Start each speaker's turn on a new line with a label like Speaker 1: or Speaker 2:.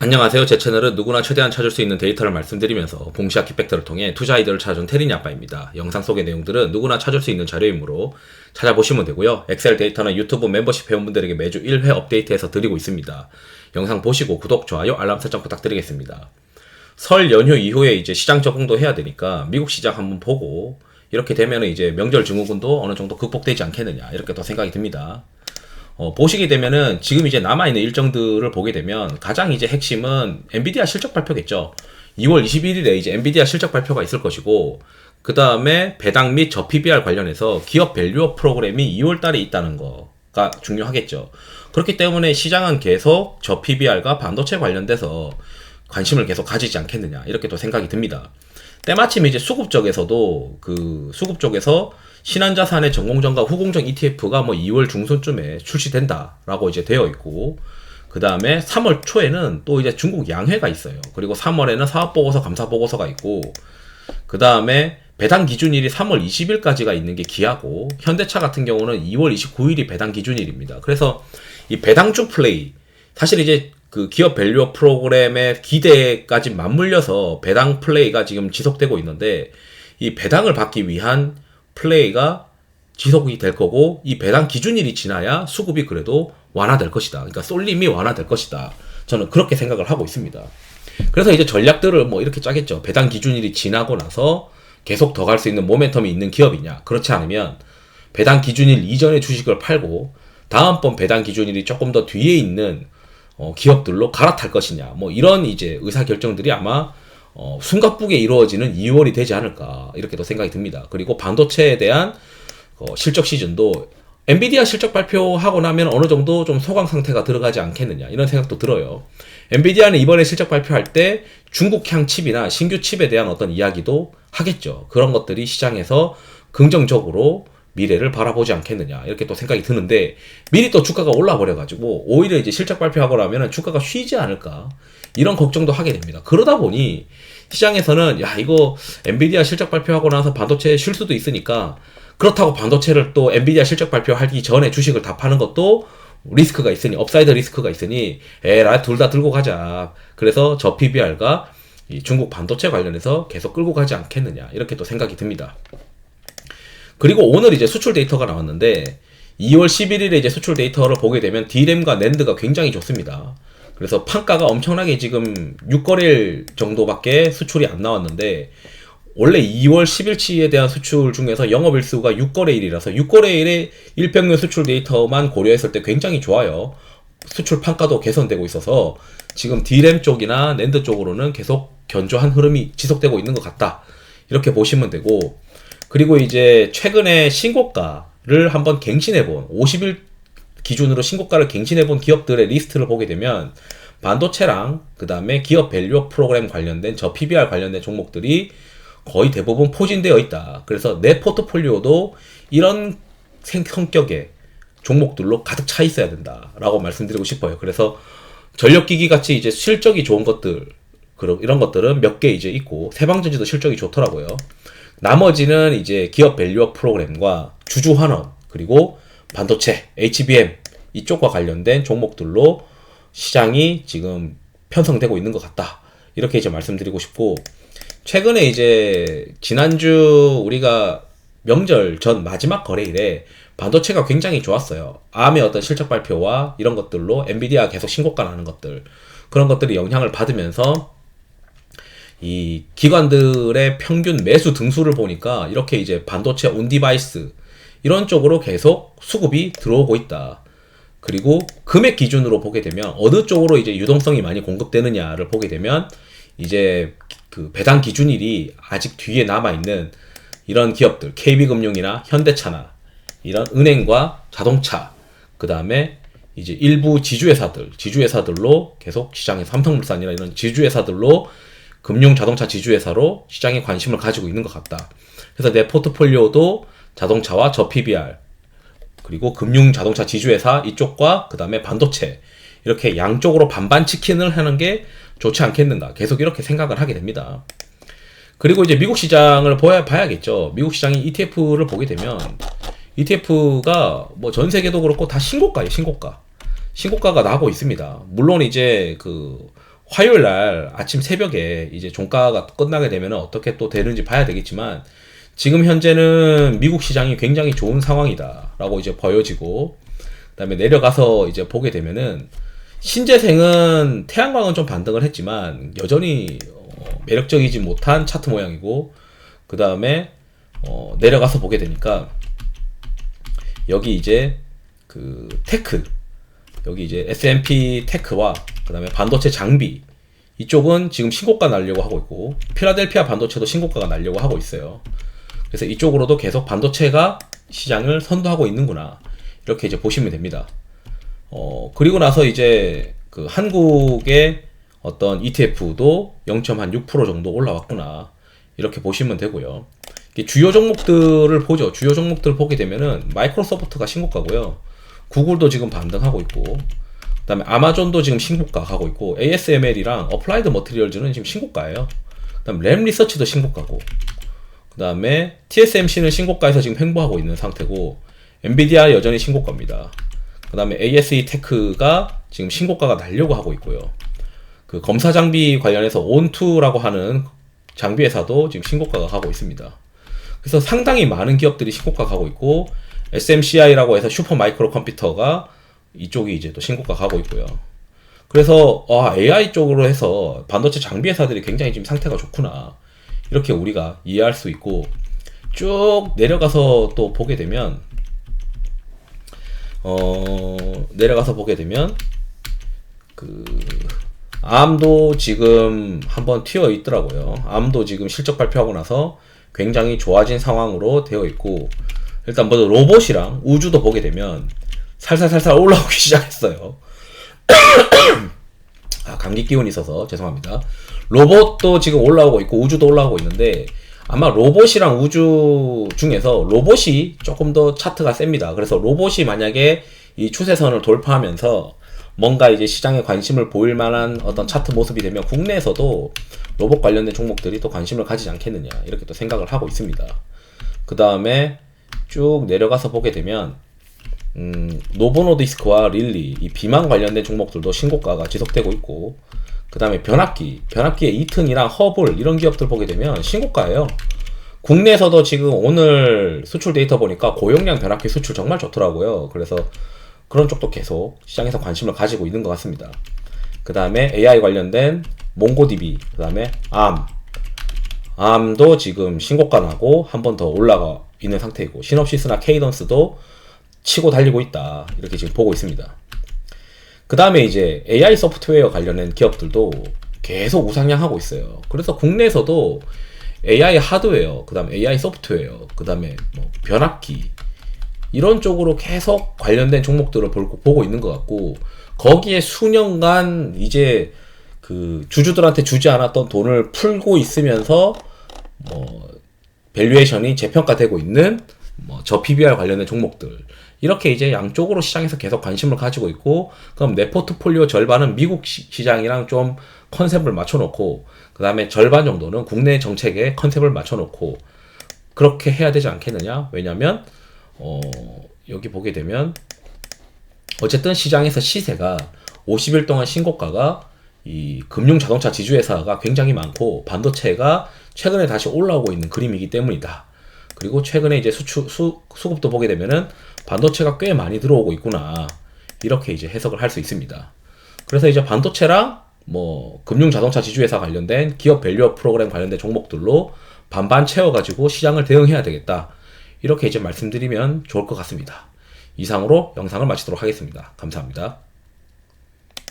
Speaker 1: 안녕하세요. 제 채널은 누구나 최대한 찾을 수 있는 데이터를 말씀드리면서 봉시학 키팩터를 통해 투자 아이디어를 찾아준 테린이 아빠입니다. 영상 속의 내용들은 누구나 찾을 수 있는 자료이므로 찾아보시면 되고요. 엑셀 데이터는 유튜브 멤버십 회원분들에게 매주 1회 업데이트해서 드리고 있습니다. 영상 보시고 구독, 좋아요, 알람 설정 부탁드리겠습니다. 설 연휴 이후에 이제 시장 적응도 해야 되니까 미국 시장 한번 보고 이렇게 되면 이제 명절 증후군도 어느 정도 극복되지 않겠느냐 이렇게 또 생각이 듭니다. 보시게 되면은 지금 이제 남아있는 일정들을 보게 되면 가장 이제 핵심은 엔비디아 실적 발표겠죠. 2월 21일에 이제 엔비디아 실적 발표가 있을 것이고, 그 다음에 배당 및 저 PBR 관련해서 기업 밸류업 프로그램이 2월 달에 있다는 거가 중요하겠죠. 그렇기 때문에 시장은 계속 저 PBR과 반도체 관련돼서 관심을 계속 가지지 않겠느냐 이렇게 또 생각이 듭니다. 때마침 이제 수급 쪽에서도 수급 쪽에서 신한자산의 전공정과 후공정 ETF가 뭐 2월 중순쯤에 출시된다라고 이제 되어 있고, 그 다음에 3월 초에는 또 이제 중국 양회가 있어요. 그리고 3월에는 사업보고서, 감사보고서가 있고, 그 다음에 배당 기준일이 3월 20일까지가 있는 게 기하고, 현대차 같은 경우는 2월 29일이 배당 기준일입니다. 그래서 이 배당주 플레이, 사실 이제 그 기업 밸류업 프로그램의 기대까지 맞물려서 배당 플레이가 지금 지속되고 있는데, 이 배당을 받기 위한 플레이가 지속이 될 거고, 이 배당 기준일이 지나야 수급이 그래도 완화될 것이다. 그러니까 쏠림이 완화될 것이다. 저는 그렇게 생각을 하고 있습니다. 그래서 이제 전략들을 뭐 이렇게 짜겠죠. 배당 기준일이 지나고 나서 계속 더 갈 수 있는 모멘텀이 있는 기업이냐. 그렇지 않으면 배당 기준일 이전에 주식을 팔고 다음번 배당 기준일이 조금 더 뒤에 있는 기업들로 갈아탈 것이냐. 뭐 이런 이제 의사결정들이 아마 숨가쁘게 이루어지는 2월이 되지 않을까 이렇게도 생각이 듭니다. 그리고 반도체에 대한 실적 시즌도 엔비디아 실적 발표하고 나면 어느 정도 좀 소강 상태가 들어가지 않겠느냐 이런 생각도 들어요. 엔비디아는 이번에 실적 발표할 때 중국향 칩이나 신규 칩에 대한 어떤 이야기도 하겠죠. 그런 것들이 시장에서 긍정적으로 미래를 바라보지 않겠느냐 이렇게 또 생각이 드는데, 미리 또 주가가 올라 버려가지고 오히려 이제 실적 발표하고 나면 주가가 쉬지 않을까 이런 걱정도 하게 됩니다. 그러다 보니 시장에서는 야, 이거 엔비디아 실적 발표하고 나서 반도체 쉴 수도 있으니까, 그렇다고 반도체를 또 엔비디아 실적 발표하기 전에 주식을 다 파는 것도 리스크가 있으니, 업사이드 리스크가 있으니 에라 둘 다 들고 가자. 그래서 저 PBR과 이 중국 반도체 관련해서 계속 끌고 가지 않겠느냐 이렇게 또 생각이 듭니다. 그리고 오늘 이제 수출 데이터가 나왔는데 2월 11일에 이제 수출 데이터를 보게 되면 D램과 낸드가 굉장히 좋습니다. 그래서 판가가 엄청나게 지금 6거래일 정도밖에 수출이 안 나왔는데, 원래 2월 10일치에 대한 수출 중에서 영업일수가 6거래일이라서 6거래일의 일평균 수출 데이터만 고려했을 때 굉장히 좋아요. 수출 판가도 개선되고 있어서 지금 D램 쪽이나 낸드 쪽으로는 계속 견조한 흐름이 지속되고 있는 것 같다 이렇게 보시면 되고, 그리고 이제 최근에 신고가를 한번 갱신해본 50일 기준으로 신고가를 갱신해본 기업들의 리스트를 보게 되면 반도체랑 그 다음에 기업 밸류업 프로그램 관련된 저 PBR 관련된 종목들이 거의 대부분 포진되어 있다. 그래서 내 포트폴리오도 이런 성격의 종목들로 가득 차 있어야 된다라고 말씀드리고 싶어요. 그래서 전력기기 같이 이제 실적이 좋은 것들, 이런 것들은 몇 개 이제 있고, 세방전지도 실적이 좋더라고요. 나머지는 이제 기업 밸류업 프로그램과 주주환원, 그리고 반도체, HBM 이쪽과 관련된 종목들로 시장이 지금 편성되고 있는 것 같다 이렇게 이제 말씀드리고 싶고, 최근에 이제 지난주 우리가 명절 전 마지막 거래일에 반도체가 굉장히 좋았어요. 암의 어떤 실적 발표와 이런 것들로 엔비디아 계속 신고가 나는 것들, 그런 것들이 영향을 받으면서 이 기관들의 평균 매수 등수를 보니까 이렇게 이제 반도체 온디바이스 이런 쪽으로 계속 수급이 들어오고 있다. 그리고 금액 기준으로 보게 되면 어느 쪽으로 이제 유동성이 많이 공급되느냐를 보게 되면 이제 그 배당 기준일이 아직 뒤에 남아있는 이런 기업들, KB금융이나 현대차나 이런 은행과 자동차, 그 다음에 이제 일부 지주회사들로 계속 시장에서 삼성물산이나 이런 지주회사들로 금융 자동차 지주회사로 시장에 관심을 가지고 있는 것 같다. 그래서 내 포트폴리오도 자동차와 저 PBR, 그리고 금융 자동차 지주회사 이쪽과 그 다음에 반도체, 이렇게 양쪽으로 반반 치킨을 하는 게 좋지 않겠는가, 계속 이렇게 생각을 하게 됩니다. 그리고 이제 미국 시장을 봐야겠죠. 미국 시장이 ETF를 보게 되면 ETF가 뭐 전 세계도 그렇고 다 신고가예요. 신고가가 나고 있습니다. 물론 이제 그 화요일 날 아침 새벽에 이제 종가가 끝나게 되면 어떻게 또 되는지 봐야 되겠지만, 지금 현재는 미국 시장이 굉장히 좋은 상황이다라고 이제 보여지고, 그다음에 내려가서 이제 보게 되면은 신재생은 태양광은 좀 반등을 했지만 여전히 매력적이지 못한 차트 모양이고, 그다음에 내려가서 보게 되니까 여기 이제 그 테크, 여기 이제 S&P 테크와 그다음에 반도체 장비, 이쪽은 지금 신고가 날려고 하고 있고, 필라델피아 반도체도 신고가가 날려고 하고 있어요. 그래서 이쪽으로도 계속 반도체가 시장을 선도하고 있는구나, 이렇게 이제 보시면 됩니다. 그리고 나서 이제 그 한국의 어떤 ETF도 0.6% 정도 올라왔구나, 이렇게 보시면 되고요. 주요 종목들을 보죠. 주요 종목들을 보게 되면은 마이크로소프트가 신고가고요. 구글도 지금 반등하고 있고, 그 다음에 아마존도 지금 신고가 가고 있고, ASML이랑 어플라이드 머티리얼즈는 지금 신고가예요. 그 다음에 램 리서치도 신고가고, 그 다음에 TSMC는 신고가에서 지금 횡보하고 있는 상태고, 엔비디아 여전히 신고가입니다. 그 다음에 ASE 테크가 지금 신고가가 날려고 하고 있고요. 그 검사 장비 관련해서 온투라고 하는 장비 회사도 지금 신고가가 가고 있습니다. 그래서 상당히 많은 기업들이 신고가 가고 있고, SMCI라고 해서 슈퍼 마이크로 컴퓨터가 이쪽이 이제 또 신고가 가고 있고요. 그래서 AI 쪽으로 해서 반도체 장비 회사들이 굉장히 지금 상태가 좋구나, 이렇게 우리가 이해할 수 있고, 쭉 내려가서 또 보게 되면 그 암도 지금 한번 튀어 있더라고요. 암도 지금 실적 발표하고 나서 굉장히 좋아진 상황으로 되어 있고, 일단 먼저 로봇이랑 우주도 보게 되면 살살살살 올라오기 시작했어요. 감기 기운이 있어서 죄송합니다. 로봇도 지금 올라오고 있고 우주도 올라오고 있는데, 아마 로봇이랑 우주 중에서 로봇이 조금 더 차트가 셉니다. 그래서 로봇이 만약에 이 추세선을 돌파하면서 뭔가 이제 시장에 관심을 보일 만한 어떤 차트 모습이 되면 국내에서도 로봇 관련된 종목들이 또 관심을 가지지 않겠느냐, 이렇게 또 생각을 하고 있습니다. 그 다음에 쭉 내려가서 보게 되면 노보노디스크와 릴리, 이 비만 관련된 종목들도 신고가가 지속되고 있고, 그 다음에 변압기의 이튼이랑 허블, 이런 기업들 보게 되면 신고가예요. 국내에서도 지금 오늘 수출 데이터 보니까 고용량 변압기 수출 정말 좋더라고요. 그래서 그런 쪽도 계속 시장에서 관심을 가지고 있는 것 같습니다. 그 다음에 AI 관련된 몽고DB, 그 다음에 암도 지금 신고가 나고 한 번 더 올라가 있는 상태이고, 시놉시스나 케이던스도 치고 달리고 있다, 이렇게 지금 보고 있습니다. 그 다음에 이제 AI 소프트웨어 관련된 기업들도 계속 우상향하고 있어요. 그래서 국내에서도 AI 하드웨어, 그 다음에 AI 소프트웨어, 그 다음에 뭐 변압기, 이런 쪽으로 계속 관련된 종목들을 보고 있는 것 같고, 거기에 수년간 이제 그 주주들한테 주지 않았던 돈을 풀고 있으면서 뭐 밸류에이션이 재평가되고 있는 뭐 저 PBR 관련된 종목들, 이렇게 이제 양쪽으로 시장에서 계속 관심을 가지고 있고, 그럼 내 포트폴리오 절반은 미국 시장이랑 좀 컨셉을 맞춰놓고, 그 다음에 절반 정도는 국내 정책에 컨셉을 맞춰놓고, 그렇게 해야 되지 않겠느냐. 왜냐면 여기 보게 되면 어쨌든 시장에서 시세가 50일 동안 신고가가 이 금융 자동차 지주회사가 굉장히 많고, 반도체가 최근에 다시 올라오고 있는 그림이기 때문이다. 그리고 최근에 이제 수급도 보게 되면은 반도체가 꽤 많이 들어오고 있구나, 이렇게 이제 해석을 할 수 있습니다. 그래서 이제 반도체랑 뭐 금융 자동차 지주회사 관련된 기업 밸류업 프로그램 관련된 종목들로 반반 채워가지고 시장을 대응해야 되겠다, 이렇게 이제 말씀드리면 좋을 것 같습니다. 이상으로 영상을 마치도록 하겠습니다. 감사합니다.